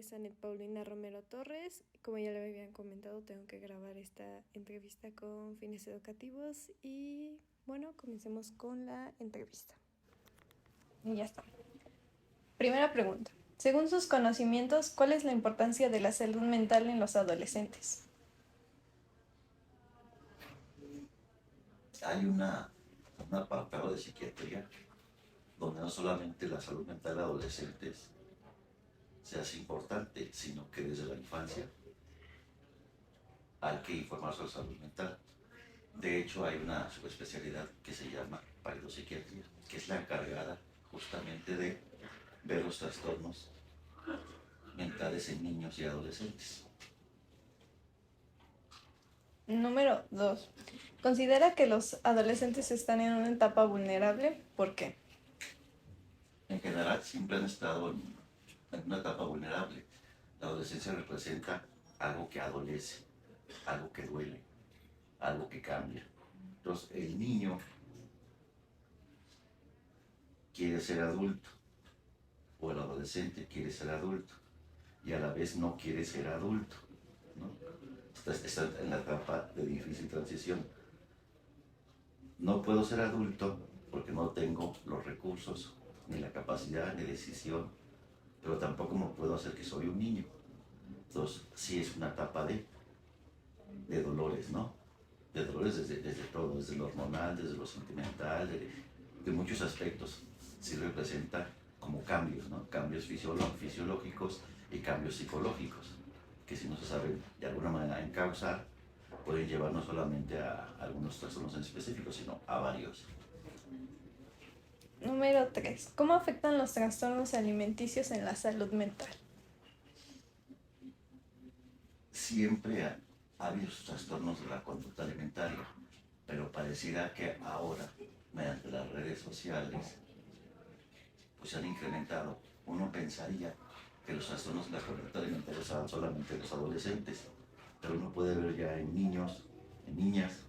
es Anet Paulina Romero Torres. Como ya le habían comentado, tengo que grabar esta entrevista con fines educativos y bueno, comencemos con la entrevista. Y ya está. Primera pregunta. Según sus conocimientos, ¿cuál es la importancia de la salud mental en los adolescentes? Hay un apartado de psiquiatría donde no solamente la salud mental de adolescentes se hace importante, sino que desde la infancia hay que informar sobre salud mental. De hecho, hay una subespecialidad que se llama psiquiatría, que es la encargada justamente de ver los trastornos mentales en niños y adolescentes. Número 2. ¿Considera que los adolescentes están en una etapa vulnerable? ¿Por qué? En general, siempre han estado en una etapa vulnerable. La adolescencia representa algo que adolece, algo que duele, algo que cambia. Entonces, el niño quiere ser adulto, o el adolescente quiere ser adulto, y a la vez no quiere ser adulto, ¿no? Está en la etapa de difícil transición. No puedo ser adulto porque no tengo los recursos, ni la capacidad, ni decisión, pero tampoco me puedo hacer que soy un niño. Entonces, sí es una etapa de dolores, ¿no? De dolores desde todo, desde lo hormonal, desde lo sentimental, de muchos aspectos. Sí representa como cambios, ¿no? Cambios fisiológicos y cambios psicológicos, que si no se saben de alguna manera encauzar, pueden llevar no solamente a algunos trastornos en específico, sino a varios. Número 3. ¿Cómo afectan los trastornos alimenticios en la salud mental? Siempre ha habido trastornos de la conducta alimentaria, pero pareciera que ahora, mediante las redes sociales, pues se han incrementado. Uno pensaría que los trastornos de la conducta alimentaria estaban solamente en los adolescentes, pero uno puede ver ya en niños, en niñas,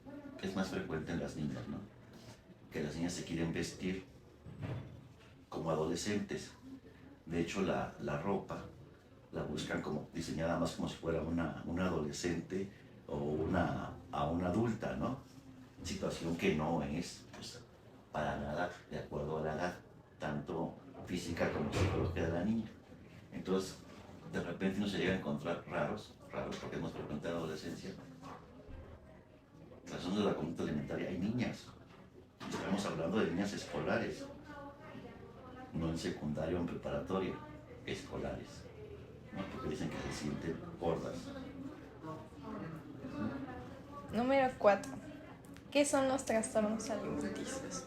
es más frecuente en las niñas, ¿no? Que las niñas se quieren vestir como adolescentes. De hecho, la ropa la buscan como diseñada más como si fuera una adolescente o a una adulta, ¿no? Situación que no es, pues, para nada de acuerdo a la edad, tanto física como psicológica de la niña. Entonces, de repente uno se llega a encontrar raros porque hemos frecuente la adolescencia, trastornos de la conducta alimentaria. Hay niñas, estamos hablando de niñas escolares, no en secundaria o en preparatoria, escolares, ¿no? Porque dicen que se sienten gordas. Número 4. ¿Qué son los trastornos alimenticios?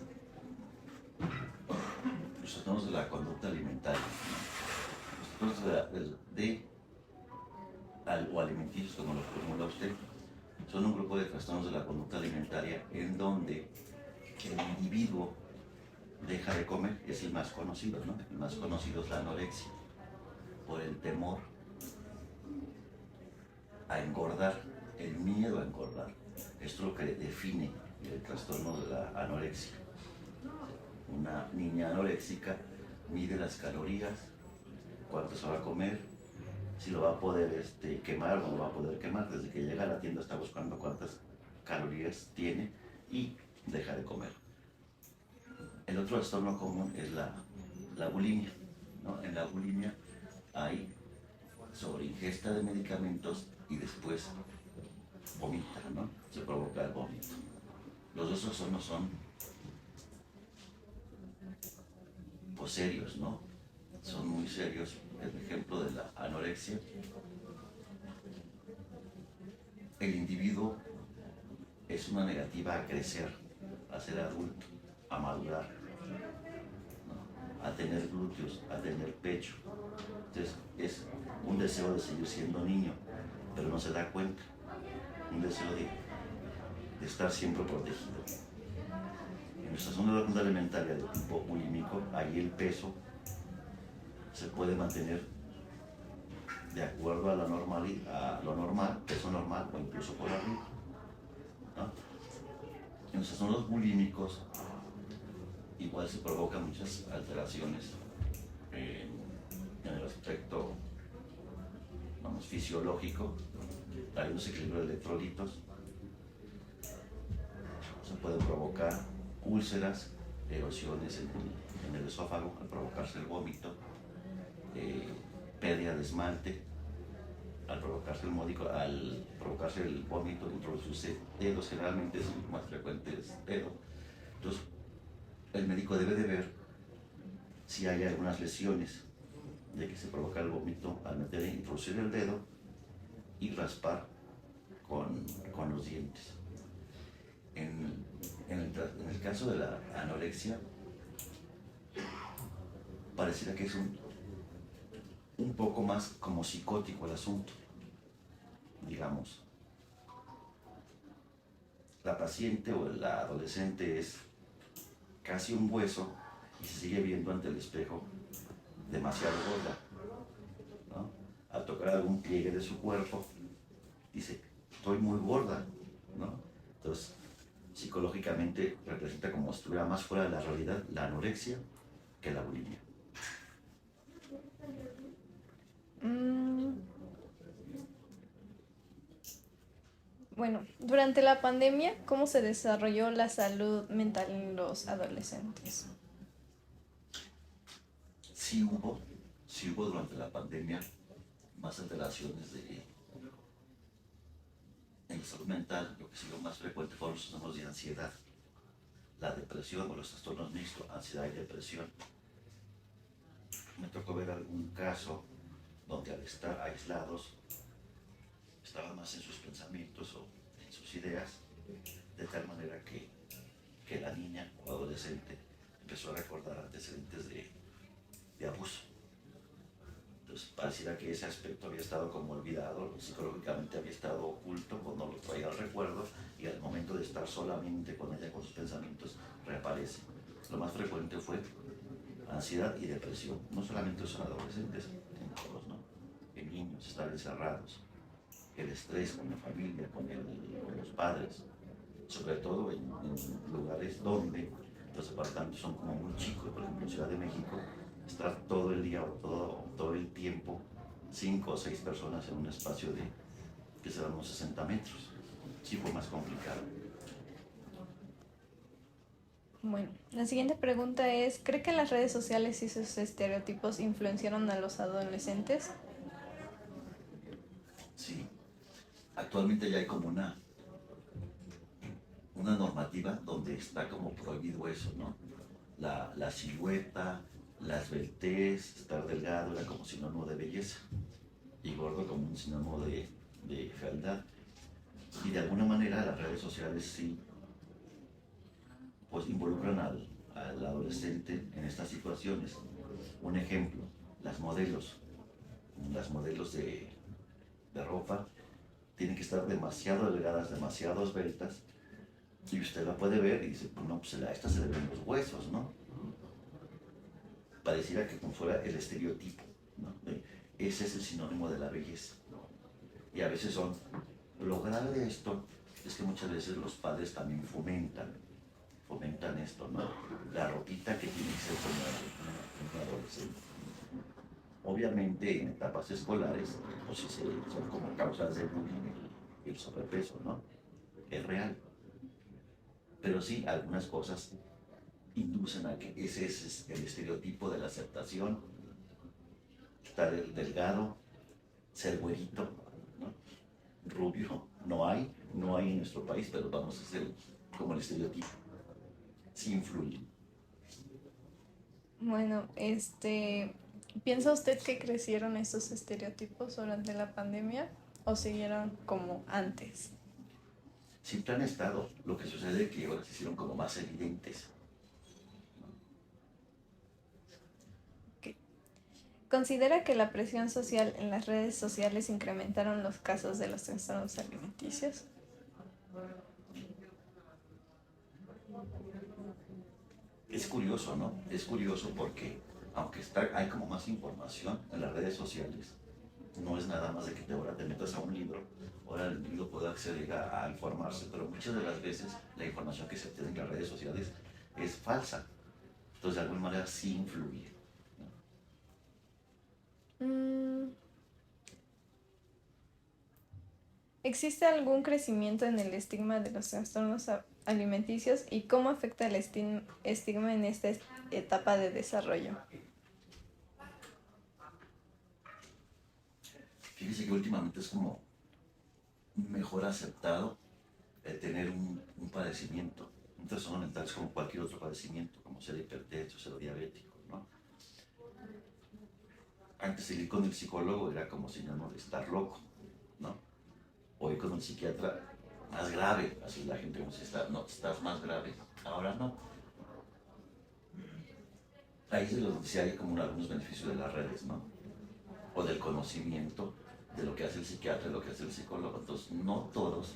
Los trastornos de la conducta alimentaria, ¿no? Los trastornos o alimenticios, como lo formula usted, son un grupo de trastornos de la conducta alimentaria en donde el individuo deja de comer, es el más conocido, ¿no? El más conocido es la anorexia, por el temor a engordar, el miedo a engordar. Esto es lo que define el trastorno de la anorexia. Una niña anoréxica mide las calorías, cuánto se va a comer, si lo va a poder quemar o no lo va a poder quemar. Desde que llega a la tienda está buscando cuántas calorías tiene y deja de comer. El otro trastorno común es la bulimia, ¿no? En la bulimia hay sobreingesta de medicamentos y después vomita, ¿no? Se provoca el vómito. Los dos trastornos son pues serios, ¿no? Son muy serios. El ejemplo de la anorexia, el individuo es una negativa a crecer, a ser adulto, a madurar, ¿no? A tener glúteos, a tener pecho. Entonces es un deseo de seguir siendo niño, pero no se da cuenta. Un deseo de estar siempre protegido. En nuestra zona alimentaria de tipo bulímico, ahí el peso se puede mantener de acuerdo a lo normal, peso normal o incluso por arriba, ¿no? En nuestros trastornos bulímicos igual se provocan muchas alteraciones en el aspecto digamos, fisiológico, hay un desequilibrio de electrolitos, se pueden provocar úlceras, erosiones en el esófago al provocarse el vómito, pérdida de esmalte, al provocarse el vómito, introducirse dedos, generalmente es el más frecuente es dedo. Entonces, el médico debe de ver si hay algunas lesiones de que se provoca el vómito al introducir el dedo y raspar con los dientes. En el caso de la anorexia, pareciera que es un poco más como psicótico el asunto. Digamos, la paciente o la adolescente es casi un hueso y se sigue viendo ante el espejo demasiado gorda, ¿no? Al tocar algún pliegue de su cuerpo, dice, estoy muy gorda, ¿no? Entonces, psicológicamente representa como si estuviera más fuera de la realidad la anorexia que la bulimia. Bueno, durante la pandemia, ¿cómo se desarrolló la salud mental en los adolescentes? Sí hubo durante la pandemia más alteraciones en la salud mental. Lo que sí lo más frecuente fueron los trastornos de ansiedad, la depresión o los trastornos mixtos, ansiedad y depresión. Me tocó ver algún caso donde al estar aislados estaban más en sus pensamientos o en sus ideas, de tal manera que la niña o adolescente empezó a recordar antecedentes de abuso. Entonces pareciera que ese aspecto había estado como olvidado, psicológicamente había estado oculto, pues no lo traía al recuerdo, y al momento de estar solamente con ella, con sus pensamientos, reaparece. Lo más frecuente fue ansiedad y depresión. No solamente son adolescentes, en todos, ¿no? En niños, estar encerrados, el estrés con la familia, con los padres, sobre todo en lugares donde los departamentos son como muy chicos. Por ejemplo, en Ciudad de México, estar todo el día o todo el tiempo 5 o 6 personas en un espacio de que serán unos 60 metros. Sí fue más complicado. Bueno, la siguiente pregunta es, ¿cree que las redes sociales y sus estereotipos influenciaron a los adolescentes? Sí, actualmente ya hay como una normativa donde está como prohibido eso, ¿no? La silueta, la esbeltez, estar delgado era como sinónimo de belleza y gordo como un sinónimo de fealdad. Y de alguna manera las redes sociales sí pues involucran al adolescente en estas situaciones. Un ejemplo, las modelos de ropa tienen que estar demasiado delgadas, demasiado esbeltas, y usted la puede ver y dice, pues no, pues a esta se le ven los huesos, ¿no? Pareciera que como fuera el estereotipo, ¿no? Ese es el sinónimo de la belleza. Y a veces lo grave de esto es que muchas veces los padres también fomentan esto, ¿no? La ropita que tiene que ser como un adolescente. Obviamente en etapas escolares, pues sí son como causas de bullying el sobrepeso, ¿no? Es real. Pero sí, algunas cosas inducen a que ese es el estereotipo de la aceptación, estar delgado, ser güerito, ¿no? Rubio, no hay en nuestro país, pero vamos a hacer como el estereotipo. Sí influye. Bueno, ¿piensa usted que crecieron estos estereotipos durante la pandemia o siguieron como antes? Siempre han estado, lo que sucede es que ahora se hicieron como más evidentes. Okay. ¿Considera que la presión social en las redes sociales incrementaron los casos de los trastornos alimenticios? Es curioso, ¿no? Es curioso porque, aunque hay como más información en las redes sociales, no es nada más de que ahora te metas a un libro, ahora el individuo puede acceder a informarse, pero muchas de las veces la información que se obtiene en las redes sociales es falsa. Entonces, de alguna manera sí influye, ¿no? ¿Existe algún crecimiento en el estigma de los trastornos alimenticios y cómo afecta el estigma en esta etapa de desarrollo? Fíjese que últimamente es como mejor aceptado el tener un padecimiento. Un trastorno mental es como cualquier otro padecimiento, como ser hipertenso, ser diabético, ¿no? Antes de ir con el psicólogo era como sinónimo de estar loco, ¿no? Hoy con el psiquiatra, más grave, así la gente como si no, estás más grave. Ahora no. Ahí es de lo que sí hay como algunos beneficios de las redes, ¿no? O del conocimiento de lo que hace el psiquiatra y lo que hace el psicólogo. Entonces, no todos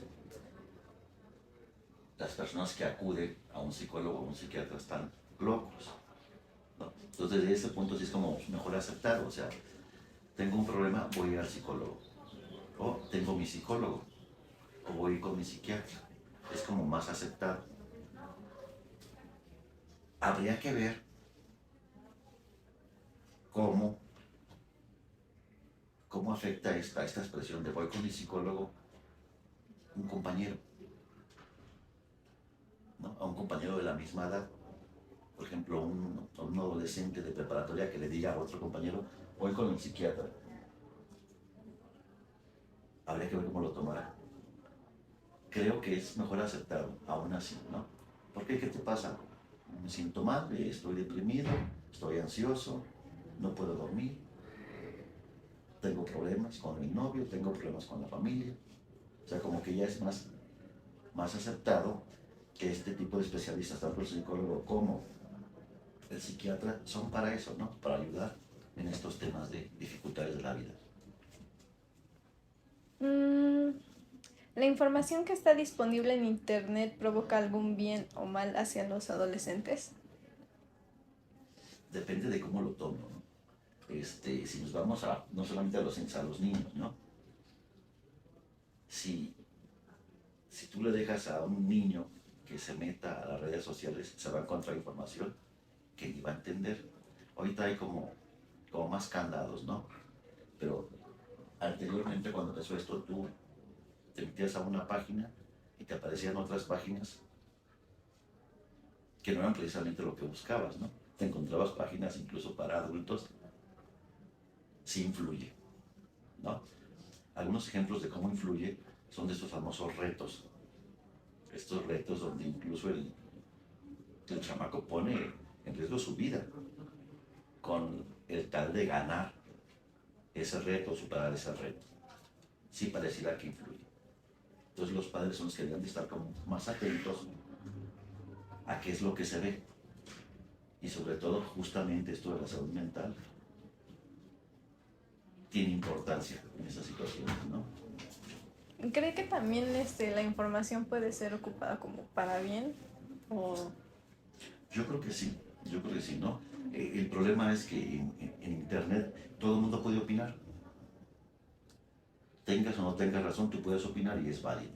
las personas que acuden a un psicólogo o un psiquiatra están locos, ¿no? Entonces, desde ese punto sí es como mejor aceptar, o sea, tengo un problema, voy al psicólogo, o tengo mi psicólogo, o voy con mi psiquiatra, es como más aceptado. Habría que ver cómo afecta esta expresión de voy con mi psicólogo un compañero, ¿no? A un compañero de la misma edad. Por ejemplo, un adolescente de preparatoria que le diga a otro compañero, voy con el psiquiatra. Habría que ver cómo lo tomará. Creo que es mejor aceptarlo, aún así, ¿no? ¿Por qué? ¿Qué te pasa? Me siento mal, estoy deprimido, estoy ansioso, no puedo dormir, tengo problemas con mi novio, tengo problemas con la familia. O sea, como que ya es más aceptado que este tipo de especialistas, tanto el psicólogo como el psiquiatra, son para eso, ¿no? Para ayudar en estos temas de dificultades de la vida. ¿La información que está disponible en Internet provoca algún bien o mal hacia los adolescentes? Depende de cómo lo tomo, ¿no? Si nos vamos no solamente a los niños, ¿no? Si tú le dejas a un niño que se meta a las redes sociales, se va a encontrar información que ni va a entender. Ahorita hay como más candados, ¿no? Pero anteriormente cuando empezó esto, tú te metías a una página y te aparecían otras páginas que no eran precisamente lo que buscabas, ¿no? Te encontrabas páginas incluso para adultos. Sí influye, ¿no? Algunos ejemplos de cómo influye son de estos famosos retos. Estos retos donde incluso el chamaco pone en riesgo su vida con el tal de ganar ese reto, superar ese reto. Sí pareciera que influye. Entonces los padres son los que deben de estar como más atentos a qué es lo que se ve. Y sobre todo justamente esto de la salud mental tiene importancia en esas situaciones, ¿no? ¿Cree que también la información puede ser ocupada como para bien? Yo creo que sí, ¿no? El problema es que en Internet todo el mundo puede opinar. Tengas o no tengas razón, tú puedes opinar y es válido.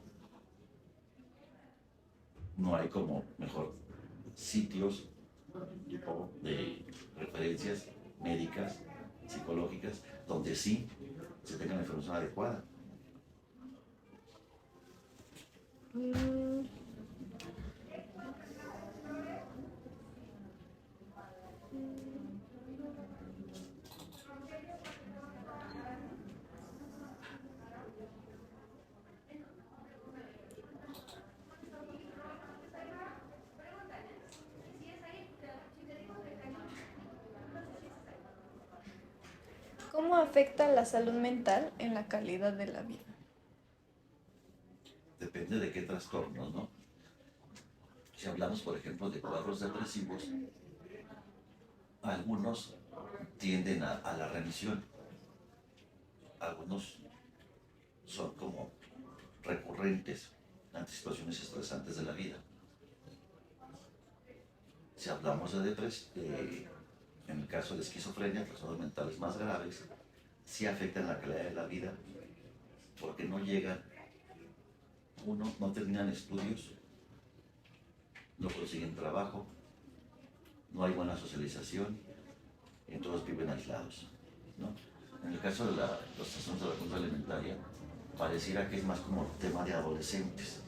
No hay como mejor sitios tipo de referencias médicas, psicológicas, donde sí se tenga la información adecuada. ¿Cómo afecta la salud mental en la calidad de la vida? Depende de qué trastornos, ¿no? Si hablamos, por ejemplo, de cuadros depresivos, algunos tienden a la remisión. Algunos son como recurrentes ante situaciones estresantes de la vida. Si hablamos de depresión, en el caso de esquizofrenia, trastornos mentales más graves, sí afectan la calidad de la vida porque no llegan, no terminan estudios, no consiguen trabajo, no hay buena socialización, y todos viven aislados, ¿no? En el caso de los trastornos de la conducta alimentaria, pareciera que es más como tema de adolescentes.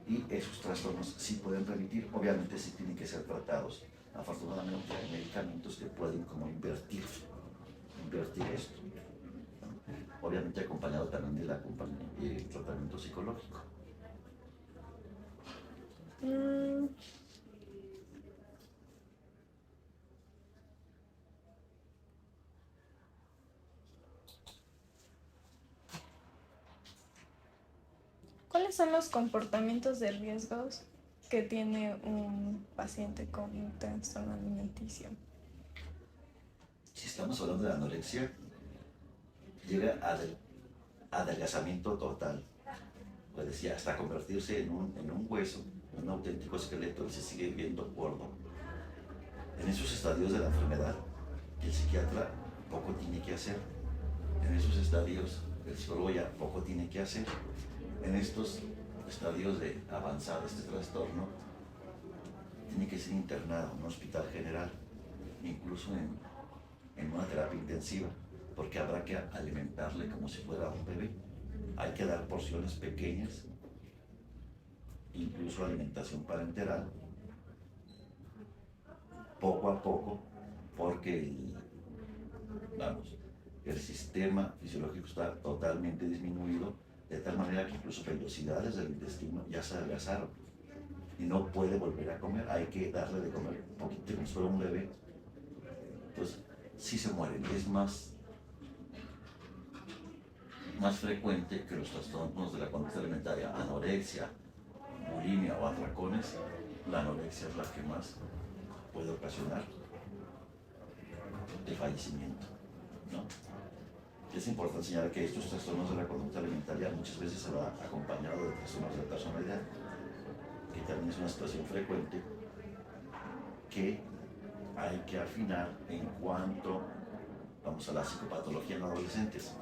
Y esos trastornos sí pueden remitir, obviamente sí tienen que ser tratados. Afortunadamente hay medicamentos que pueden como invertir esto. Obviamente acompañado también del tratamiento psicológico. ¿Cuáles son los comportamientos de riesgos que tiene un paciente con un trastorno alimenticio? Si estamos hablando de anorexia, llega al adelgazamiento total. Pues decía, hasta convertirse en un hueso, en un auténtico esqueleto, y se sigue viendo gordo. En esos estadios de la enfermedad, el psiquiatra poco tiene que hacer. En esos estadios, el psicólogo ya poco tiene que hacer. En estos estadios de avanzado este trastorno, tiene que ser internado en un hospital general, incluso en una terapia intensiva, porque habrá que alimentarle como si fuera un bebé. Hay que dar porciones pequeñas, incluso alimentación parenteral, poco a poco, porque el sistema fisiológico está totalmente disminuido, de tal manera que incluso velocidades del intestino ya se adelgazaron y no puede volver a comer. Hay que darle de comer un poquito como si fuera un bebé. Entonces, sí se mueren. Es más frecuente que los trastornos de la conducta alimentaria, anorexia, bulimia o atracones. La anorexia es la que más puede ocasionar el fallecimiento, ¿no? Es importante señalar que estos trastornos de la conducta alimentaria muchas veces se va acompañado de trastornos de personalidad, que también es una situación frecuente que hay que afinar en cuanto vamos a la psicopatología en adolescentes.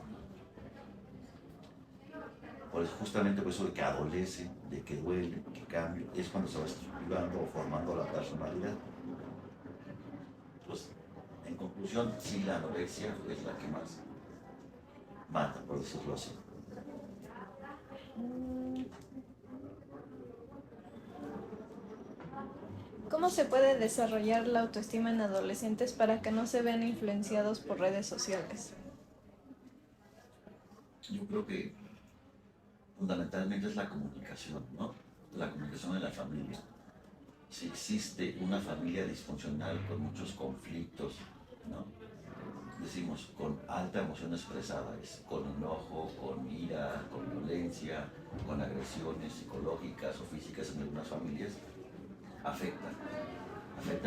Por eso, justamente por eso de que adolece, de que duele, que cambia, es cuando se va estructurando o formando la personalidad. Pues, en conclusión, sí, la anorexia es la que más mata, por decirlo así. ¿Cómo se puede desarrollar la autoestima en adolescentes para que no se vean influenciados por redes sociales? Yo creo que fundamentalmente es la comunicación, ¿no? La comunicación en la familia. Si existe una familia disfuncional con muchos conflictos, ¿no? Decimos, con alta emoción expresada, es con enojo, con ira, con violencia, con agresiones psicológicas o físicas en algunas familias, afecta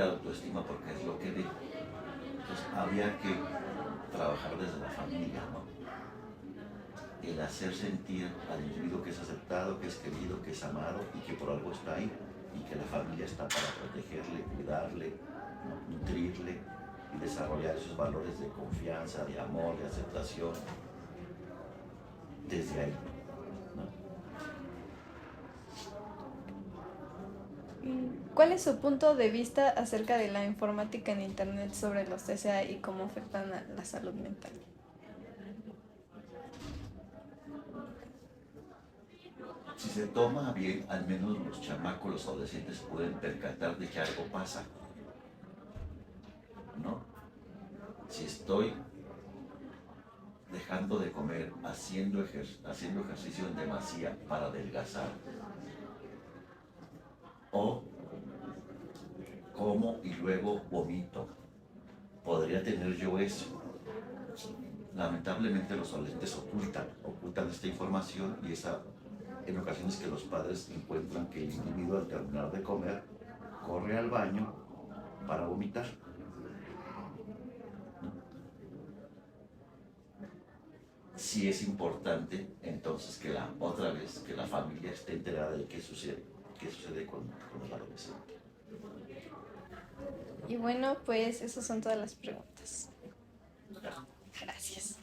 la autoestima porque es lo que ve. Entonces habría que trabajar desde la familia, ¿no? El hacer sentir al individuo que es aceptado, que es querido, que es amado y que por algo está ahí y que la familia está para protegerle, cuidarle, ¿no? Nutrirle y desarrollar esos valores de confianza, de amor, de aceptación desde ahí, ¿no? ¿Cuál es su punto de vista acerca de la informática en Internet sobre los TCA y cómo afectan a la salud mental? Si se toma bien, al menos los chamacos, los adolescentes pueden percatar de que algo pasa, ¿no? Si estoy dejando de comer, haciendo ejercicio en demasía para adelgazar, o como y luego vomito, ¿podría tener yo eso? Lamentablemente los adolescentes ocultan esta información y en ocasiones que los padres encuentran que el individuo al terminar de comer corre al baño para vomitar. Sí es importante entonces que la familia esté enterada de qué sucede con el adolescente. Y bueno, pues esas son todas las preguntas. Gracias.